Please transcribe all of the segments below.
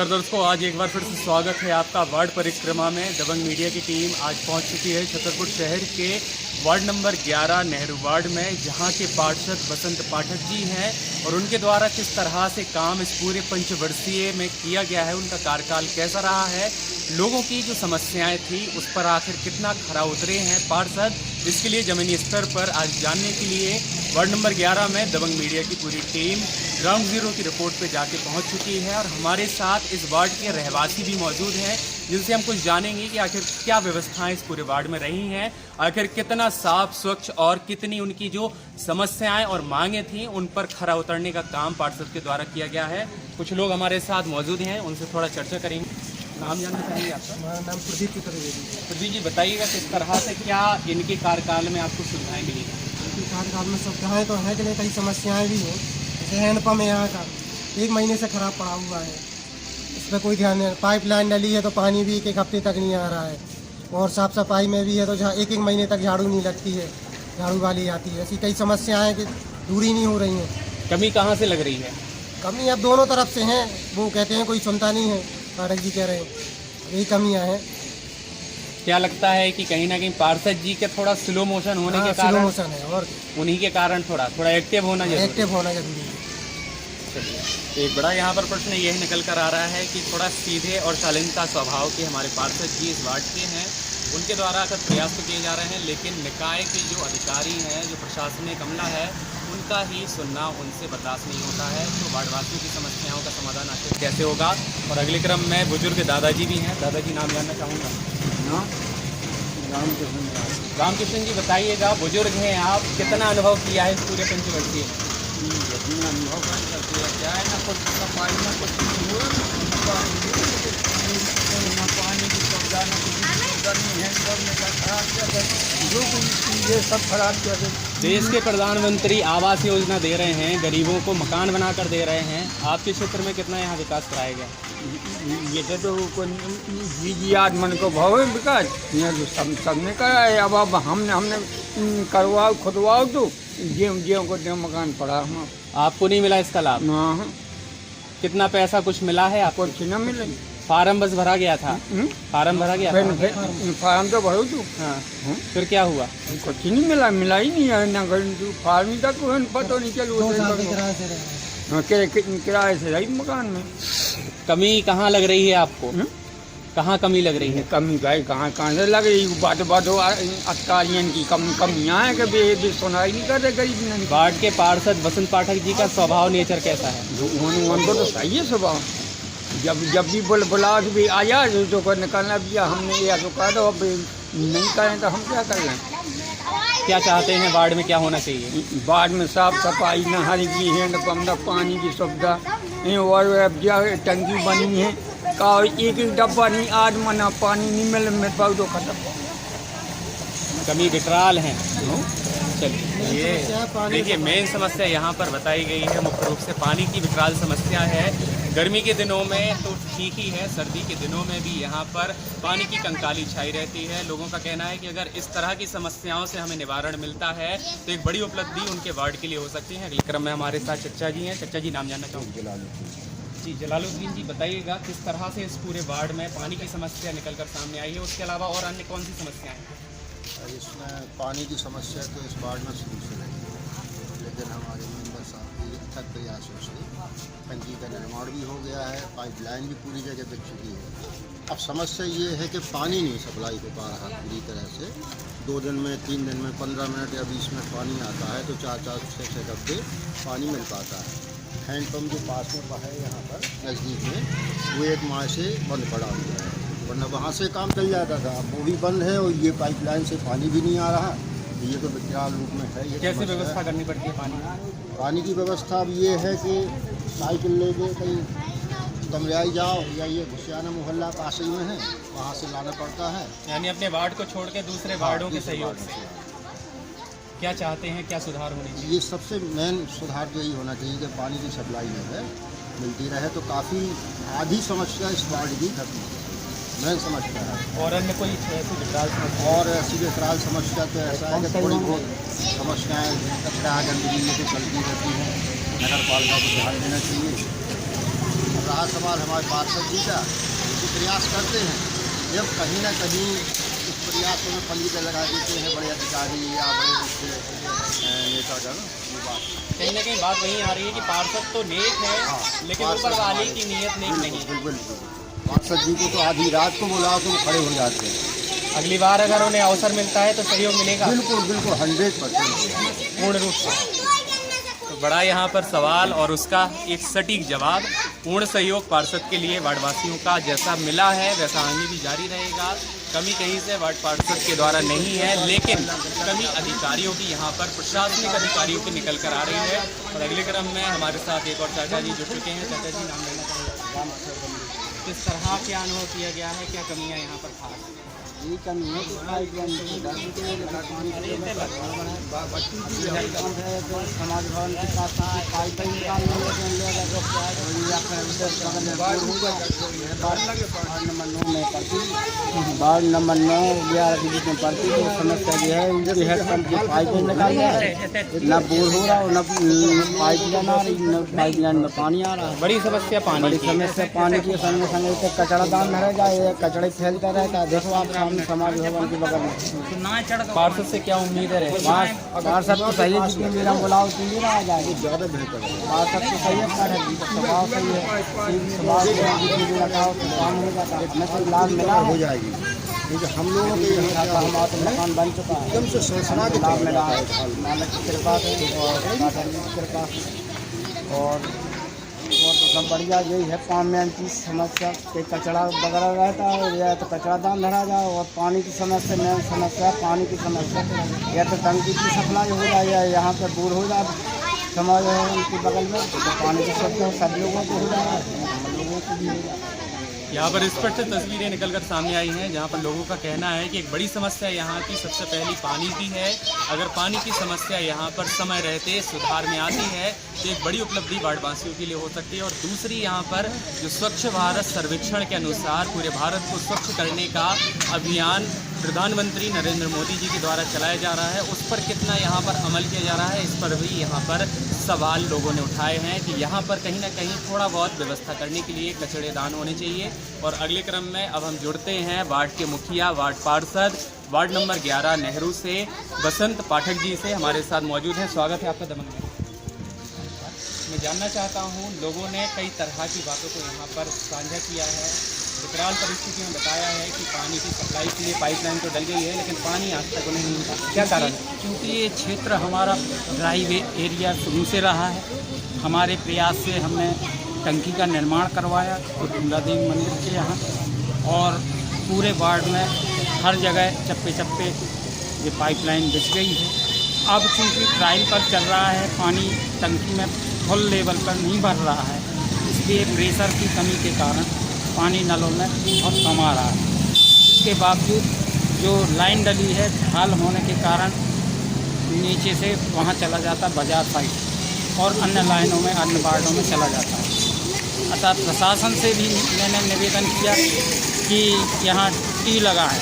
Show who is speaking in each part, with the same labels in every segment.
Speaker 1: नमस्कार दोस्तों, आज एक बार फिर से स्वागत है आपका वार्ड परिक्रमा में। दबंग मीडिया की टीम आज पहुंच चुकी है छतरपुर शहर के वार्ड नंबर 11 नेहरू वार्ड में, जहां के पार्षद बसंत पाठक जी हैं और उनके द्वारा किस तरह से काम इस पूरे पंचवर्षीय में किया गया है, उनका कार्यकाल कैसा रहा है, लोगों की जो समस्याएं थी उस पर आखिर कितना खरा उतरे हैं पार्षद, इसके लिए ज़मीनी स्तर पर आज जानने के लिए वार्ड नंबर 11 में दबंग मीडिया की पूरी टीम ग्राउंड जीरो की रिपोर्ट पे जाके पहुंच चुकी है। और हमारे साथ इस वार्ड के रहवासी भी मौजूद हैं, जिनसे हम कुछ जानेंगे कि आखिर क्या व्यवस्थाएं इस पूरे वार्ड में रही हैं, आखिर कितना साफ स्वच्छ और कितनी उनकी जो समस्याएं और मांगें थी उन पर खरा उतरने का काम पार्षद के द्वारा किया गया है। कुछ लोग हमारे साथ मौजूद हैं, उनसे थोड़ा चर्चा करेंगे। नाम जानना चाहेंगे आपका?
Speaker 2: हमारा नाम प्रदीप चतुर्वेदी।
Speaker 1: प्रदीप जी, बताइएगा किस तरह से क्या इनके कार्यकाल में आपको सुविधाएं मिली?
Speaker 2: इनके कार्यकाल में सुविधाएँ तो हैं कि नहीं, कई समस्याएँ भी हैं। जैसे हैंडपम्प यहाँ का 1 महीने से खराब पड़ा हुआ है, इस पर कोई ध्यान नहीं। पाइपलाइन डली है तो पानी भी 1 हफ्ते तक नहीं आ रहा है, और साफ़ सफाई में भी है तो जहाँ 1 महीने तक झाड़ू नहीं लगती है, झाड़ू वाली आती है। ऐसी कई समस्याएँ कि दूरी नहीं हो रही हैं।
Speaker 1: कमी कहाँ से लग रही है?
Speaker 2: कमी अब दोनों तरफ से हैं, वो कहते हैं कोई सुनता नहीं है, पाठक जी कह रहे हैं, यही कमियाँ हैं।
Speaker 1: क्या लगता है कि कहीं ना कहीं पार्षद जी के थोड़ा स्लो मोशन होने के कारण,
Speaker 2: स्लो मोशन है और
Speaker 1: उन्हीं के कारण थोड़ा एक्टिव होना जरूरी है।
Speaker 2: एक्टिव होना जरूरी है।
Speaker 1: चलिए, एक बड़ा यहाँ पर प्रश्न यह निकल कर आ रहा है कि थोड़ा सीधे और शालीनता स्वभाव के हमारे पार्षद जी इस वार्ड के हैं, उनके द्वारा अगर प्रयास तो किए जा रहे हैं, लेकिन निकाय के जो अधिकारी हैं, जो प्रशासनिक अमला है, उनका ही सुनना उनसे बर्दाश्त नहीं होता है। तो वार्डवासियों की समस्याओं का समाधान आखिर कैसे होगा? और अगले क्रम में बुजुर्ग दादाजी भी हैं। दादाजी, नाम जानना चाहूँगा। रामकृष्ण जी, बताइएगा, बुजुर्ग हैं आप, कितना अनुभव किया है इस पूरे पंचवर्षीय?
Speaker 3: अनुभव करते हैं क्या है ना, कुछ सफाई में कुछ पानी की सुविधा न गर्मी है, गर्मी का खराब जो ये सब खराब कर देते।
Speaker 1: देश के प्रधानमंत्री आवास योजना दे रहे हैं, गरीबों को मकान बनाकर दे रहे हैं, आपके क्षेत्र में कितना यहाँ विकास कराया गया?
Speaker 3: ये तो जी मन को भाव है विकास, ये तो सबने करा है। अब हमने करवाओ खुदवाओ तो जियो को मकान पड़ा हम।
Speaker 1: आपको नहीं मिला इसका लाभ?
Speaker 3: ना,
Speaker 1: कितना पैसा कुछ मिला है आपको?
Speaker 3: कुछ न मिले।
Speaker 1: फार्म बस भरा गया था? फार्म भरा गया था?
Speaker 3: फार्म तो भरो तू।
Speaker 1: हाँ, फिर क्या हुआ?
Speaker 3: कुछ नहीं मिला ही नहीं है ना, फार्म तक पता नहीं चलू। किराए से रही मकान में।
Speaker 1: कमी कहाँ लग रही है आपको? कहाँ कमी लग रही है?
Speaker 3: कमी भाई कहाँ से लग रही? बात अधिकारियों की कमियाँ हैं कि सुनाई नहीं करते गरीब।
Speaker 1: वार्ड के पार्षद बसंत पाठक जी का स्वभाव नेचर कैसा है?
Speaker 3: उनको तो सही है स्वभाव। जब भी बुला भी आया तो निकालना भी, हमने या तो कहा तो अब नहीं करें तो हम क्या कर लें?
Speaker 1: क्या चाहते हैं वार्ड में क्या होना चाहिए?
Speaker 3: वार्ड में साफ सफाई, नहर की, हैंडपम्प, पानी की सुविधा, और टंकी बनी है का 1 डब्बा नहीं, आज मना पानी नहीं मिल पाऊ तो खत्म।
Speaker 1: कमी विकराल हैं। चलिए, ये देखिए मेन समस्या यहाँ पर बताई गई है, मुख्य रूप से पानी की विकराल समस्या है। गर्मी के दिनों में तो ठीक ही है, सर्दी के दिनों में भी यहाँ पर पानी की कंकाली छाई रहती है। लोगों का कहना है कि अगर इस तरह की समस्याओं से हमें निवारण मिलता है तो एक बड़ी उपलब्धि उनके वार्ड के लिए हो सकती है। अगले क्रम में हमारे साथ चचा जी हैं। चचा जी, नाम जानना चाहूँगी? जी, जलालुद्दीन जी, बताइएगा किस तरह से इस पूरे वार्ड में पानी की समस्या निकल कर सामने आई है, उसके अलावा और अन्य कौन सी समस्याएँ हैं?
Speaker 4: इसमें पानी की समस्या तो इस वार्ड में शुरू से रही है, लेकिन हमारे मेंबर साहब के अथक प्रयासों से टंकी का निर्माण भी हो गया है, पाइपलाइन भी पूरी जगह बिक चुकी है। अब समस्या ये है कि पानी नहीं सप्लाई हो पा रहा पूरी तरह से। 2 दिन में, 3 दिन में, 15 मिनट या 20 मिनट पानी आता है तो 4-4, 6-6 डब्बे पानी मिल पाता है। हैंडपम्प जो पास में है यहाँ पर नज़दीक में, वो 1 माह से बंद पड़ा हुआ है, वरना वहाँ से काम चल जाता था। अब वो भी बंद है और ये पाइपलाइन से पानी भी नहीं आ रहा। ये तो विकराल रूप में है। ये
Speaker 1: कैसे व्यवस्था करनी पड़ती है
Speaker 4: पानी की व्यवस्था अब ये है कि साइकिल लेके कहीं कमरियाई जाओ, या ये घुसियाना मोहल्ला पास ही में है, वहाँ से लाना पड़ता है।
Speaker 1: यानी अपने वार्ड को छोड़ के दूसरे वार्डों के सहयोग से क्या चाहते हैं, क्या सुधार होने चाहिए?
Speaker 4: ये सबसे मेन सुधार तो यही होना चाहिए कि पानी की सप्लाई जो है मिलती रहे, तो काफ़ी आधी समस्या इस वार्ड की खत्म हो। मैं समझता है।
Speaker 1: और अन्य कोई ऐसी विकराल समस्या?
Speaker 4: और ऐसी विकराल समस्या तो ऐसा है कि थोड़ी बहुत समस्याएँ कचरा गंदगी ये तो चलती रहती हैं, नगर पालिका को ध्यान देना चाहिए। रहा सवाल हमारे पार्षद जी का, जो प्रयास करते हैं, जब कहीं ना कहीं इस प्रयासों में पल्ली लगा देते हैं बड़े अधिकारी या बड़े नेतागण, ये बात
Speaker 1: कहीं ना कहीं बात वही आ रही है कि पार्षद तो नेक है, लेकिन ऊपर वाले की नीयत नेक नहीं है।
Speaker 4: बिल्कुल। पार्षद जी को तो आधी रात को बुलाओ तो वो खड़े हो जाते हैं।
Speaker 1: अगली बार अगर उन्हें अवसर मिलता है तो सहयोग मिलेगा
Speaker 4: बिल्कुल 100%।
Speaker 1: पूर्ण रूप से। तो बड़ा यहाँ पर सवाल और उसका एक सटीक जवाब, पूर्ण सहयोग पार्षद के लिए वार्डवासियों का जैसा मिला है वैसा आगे भी जारी रहेगा। कमी कहीं से वार्ड पार्षद के द्वारा नहीं है, लेकिन कमी अधिकारियों की यहाँ पर प्रशासनिक अधिकारियों की निकल कर आ रही है। और अगले क्रम में हमारे साथ एक और चाचा जी जुड़ चुके हैं। चाचा जी, नाम लेना चाहिए। किस तरह क्या अनुभव किया गया है, क्या कमियाँ यहाँ पर खास?
Speaker 3: ये कमी है कि पाइपलाइन समाज भवन के साथ पाइप वार्ड नंबर 9 11 में पड़ती है। समस्या ये है उनकी हेडपम्प की पाइपें निकाल रहा है, न बोर हो रहा और न पाइपलाइन आ रही, न पाइपलाइन में पानी आ रहा है।
Speaker 1: बड़ी समस्या पानी
Speaker 3: बड़ी
Speaker 1: की।
Speaker 3: समस्या पानी की संगे संगे तो कचरा दान रह जाए, कचड़े फैलता रहता है। देखो आप सामने समाज भवन के बगल में।
Speaker 1: पार्षद से क्या उम्मीद है?
Speaker 3: पार्षद तो सही है, जितनी मेरा बुलाओ उतनी आ जाएगी, ज़्यादा बेहतर है। पार्षद तो सही है, स्वभाव सही है, स्वभाव जितनी भी लगाओ तो काम हो जाता है। मैं तो लाभ मिला
Speaker 4: हो जाएगी, क्योंकि हम लोगों के यहाँ क्या
Speaker 3: हमारा तो मकान बन चुका है,
Speaker 4: एकदम से संरचना के
Speaker 3: लाभ मिला है मालिक की कृपा से और दादा जी की कृपा से। और तो सब बढ़िया यही है। पानी की समस्या के कचरा वगैरह रहता है, या तो कचरा दान भरा जाए, और पानी की समस्या मेन समस्या है। पानी की समस्या या तो टंकी की सप्लाई हो जाए या यहाँ पर दूर हो जाए समाज है उनके बगल में, तो पानी की समस्या सब लोगों को हो जाए, हम लोगों को भी हो जाए।
Speaker 1: यहाँ पर स्पष्ट तस्वीरें निकलकर सामने आई हैं, जहाँ पर लोगों का कहना है कि एक बड़ी समस्या यहाँ की सबसे पहली पानी की है। अगर पानी की समस्या यहाँ पर समय रहते सुधार में आती है तो एक बड़ी उपलब्धि वार्डवासियों के लिए हो सकती है। और दूसरी, यहाँ पर जो स्वच्छ भारत सर्वेक्षण के अनुसार पूरे भारत को स्वच्छ करने का अभियान प्रधानमंत्री नरेंद्र मोदी जी के द्वारा चलाया जा रहा है, उस पर कितना यहाँ पर अमल किया जा रहा है, इस पर भी यहाँ पर सवाल लोगों ने उठाए हैं कि यहाँ पर कहीं ना कहीं थोड़ा बहुत व्यवस्था करने के लिए कचड़ेदान होने चाहिए। और अगले क्रम में अब हम जुड़ते हैं वार्ड के मुखिया, वार्ड पार्षद, वार्ड नंबर 11 नेहरू से बसंत पाठक जी से हमारे साथ मौजूद हैं। स्वागत है आपका दमन में। मैं जानना चाहता हूँ, लोगों ने कई तरह की बातों को यहाँ पर साझा किया है। विकराल परिस्थिति में बताया है कि पानी की सप्लाई के लिए पाइपलाइन तो डल गई है, लेकिन पानी आज तक उन्हें नहीं मिला। क्या कारण है?
Speaker 5: क्योंकि ये क्षेत्र हमारा ड्राई वे एरिया शुरू से रहा है। हमारे प्रयास से हमने टंकी का निर्माण करवाया कुटुंबा देवी मंदिर के यहाँ, और पूरे वार्ड में हर जगह चप्पे चप्पे ये पाइपलाइन बिछ गई है। अब चूँकि ट्रायल पर चल रहा है, पानी टंकी में फुल लेवल पर नहीं भर रहा है, इसलिए प्रेशर की कमी के कारण पानी नलों में बहुत कम आ रहा है। इसके बावजूद जो लाइन डली है, ढाल होने के कारण नीचे से वहाँ चला जाता बाजार साइड और अन्य लाइनों में, अन्य वार्डों में चला जाता है। अतः प्रशासन से भी मैंने निवेदन किया कि यहाँ टी लगा है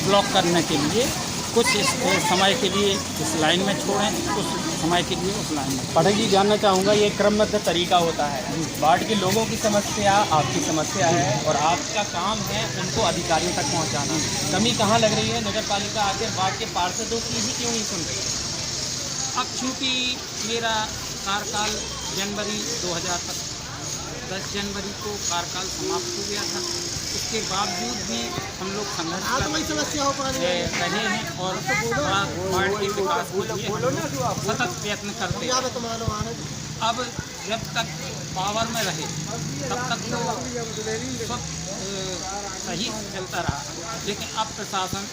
Speaker 5: ब्लॉक करने के लिए, कुछ इस समय के लिए इस लाइन में छोड़ें, कुछ समय के लिए उस लाइन में।
Speaker 1: पाठक जी, जानना चाहूँगा, ये क्रमबद्ध तरीका होता है। वार्ड के लोगों की समस्या आपकी समस्या है और आपका काम है उनको अधिकारियों तक पहुँचाना। कमी कहाँ लग रही है? नगर पालिका आखिर वार्ड के पार्षदों की ही क्यों नहीं सुन रही?
Speaker 5: अब चूँकि मेरा कार्यकाल जनवरी 2010 जनवरी को कार्यकाल समाप्त हो गया था, इसके बावजूद भी हम लोग संघर्ष कर रहे हैं और बड़ा वार्ड के विकास के लिए हम लोग सतत प्रयत्न करते हैं। अब जब तक पावर में रहे तब तक तो सब सही चलता रहा, लेकिन अब प्रशासन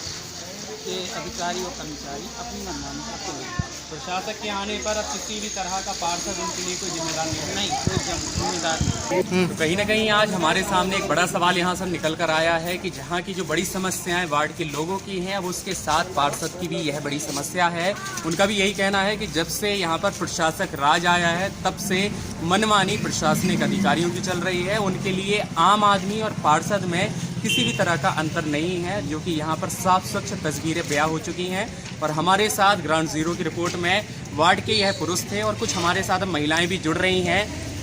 Speaker 5: के अधिकारी और कर्मचारी अपनी मनमानी करते हैं।
Speaker 1: प्रशासक के आने पर अब किसी भी तरह का पार्षद उनके लिए कोई जिम्मेदार नहीं,
Speaker 5: कोई जिम्मेदार नहीं।
Speaker 1: तो कहीं ना कहीं आज हमारे सामने एक बड़ा सवाल यहाँ से निकल कर आया है कि जहाँ की जो बड़ी समस्याएं वार्ड के लोगों की हैं, अब उसके साथ पार्षद की भी यह बड़ी समस्या है। उनका भी यही कहना है कि जब से यहाँ पर प्रशासक राज आया है, तब से मनमानी प्रशासनिक अधिकारियों की चल रही है। उनके लिए आम आदमी और पार्षद में किसी भी तरह का अंतर नहीं है, जो कि यहाँ पर साफ स्वच्छ तस्वीरें बयां हो चुकी हैं। और हमारे साथ ग्राउंड जीरो की रिपोर्ट में वार्ड के यह पुरुष थे और कुछ हमारे साथ महिलाएं भी जुड़ रही हैं।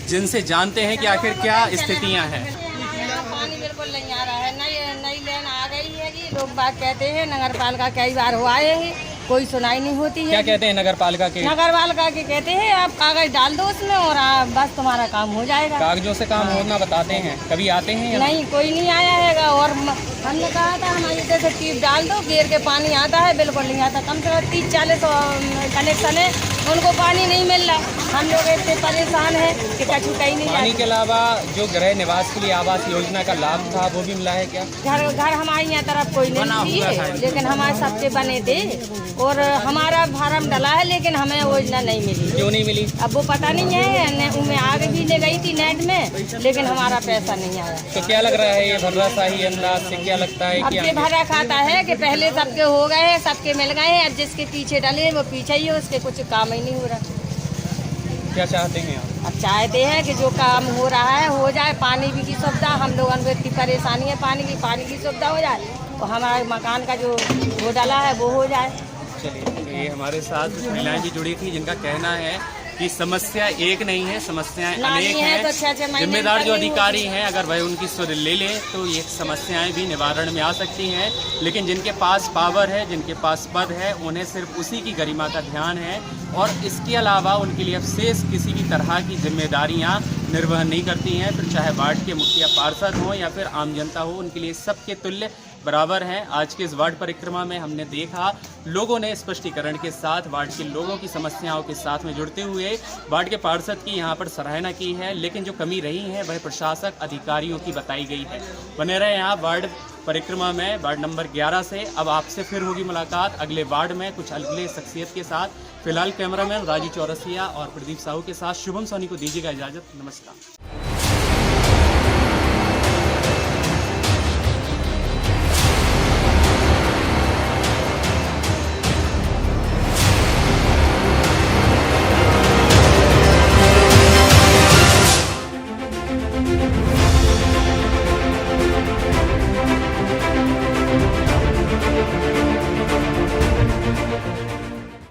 Speaker 1: जिनसे जानते हैं कि आखिर क्या स्थितियां हैं।
Speaker 6: यहाँ पानी बिल्कुल नहीं आ रहा है, नई लेन आ गई है जी। लोग बात कहते हैं नगर पालिका कई बार हो आए हैं, कोई सुनाई नहीं होती है।
Speaker 1: क्या कहते हैं नगर पालिका के?
Speaker 6: नगर पालिका के कहते हैं आप कागज डाल दो उसमें और बस तुम्हारा काम हो जाएगा।
Speaker 1: कागजों से काम होना बताते हैं, कभी आते हैं यहाँ?
Speaker 6: नहीं, कोई नहीं आया है। और हमने कहा था हमारे जैसे टीप डाल दो, घेर के पानी आता है, बिल्कुल नहीं आता। कम से कम 30-40 कनेक्शन है, उनको पानी नहीं मिल रहा। हम लोग इतने परेशान हैं कि कछु कहीं नहीं
Speaker 1: पानी के अलावा जो गृह निवास के लिए आवास योजना का लाभ था वो भी मिला है क्या?
Speaker 6: घर हमारे यहाँ तरफ कोई नहीं है, लेकिन हमारे सबके बने थे और हमारा फार्म डला है, लेकिन हमें योजना नहीं मिली।
Speaker 1: क्यों नहीं मिली?
Speaker 6: अब वो पता नहीं है, मैं आगे भी ले गई थी नेट में, लेकिन हमारा पैसा नहीं आया।
Speaker 1: तो क्या लग रहा है ये भर्राशाही अंदाज से क्या लगता है
Speaker 6: अब
Speaker 1: कि
Speaker 6: ये भरा खाता है कि पहले सबके हो गए हैं, सबके मिल गए हैं, अब जिसके पीछे डले वो पीछे ही है, उसके कुछ काम ही नहीं हो रहा।
Speaker 1: क्या चाहते हैं आप?
Speaker 6: अब चाहते हैं कि जो काम हो रहा है हो जाए, पानी भी की सुविधा, हम लोगों को इतनी परेशानी है, पानी की सुविधा हो जाए और हमारे मकान का जो वो डाला है वो हो जाए।
Speaker 1: चलिए, ये हमारे साथ कुछ महिलाएं भी जुड़ी थी जिनका कहना है कि समस्या एक नहीं है, समस्याएं अनेक हैं। जिम्मेदार जो अधिकारी हैं अगर वह उनकी सुध ले ले तो ये समस्याएं भी निवारण में आ सकती हैं, लेकिन जिनके पास पावर है, जिनके पास पद है, उन्हें सिर्फ उसी की गरिमा का ध्यान है और इसके अलावा उनके लिए अब शेष किसी भी तरह की जिम्मेदारियां निर्वहन नहीं करती हैं। फिर चाहे वार्ड के मुखिया पार्षद हों या फिर आम जनता हो, उनके लिए सबके तुल्य बराबर हैं। आज के इस वार्ड परिक्रमा में हमने देखा लोगों ने स्पष्टीकरण के साथ वार्ड के लोगों की समस्याओं के साथ में जुड़ते हुए वार्ड के पार्षद की यहाँ पर सराहना की है, लेकिन जो कमी रही है वह प्रशासक अधिकारियों की बताई गई है। बने रहे यहाँ वार्ड परिक्रमा में वार्ड नंबर 11 से। अब आपसे फिर होगी मुलाकात अगले वार्ड में कुछ अगले शख्सियत के साथ। फिलहाल कैमरामैन राजू चौरसिया और प्रदीप साहू के साथ शुभम सोनी को दीजिएगा इजाज़त। नमस्कार।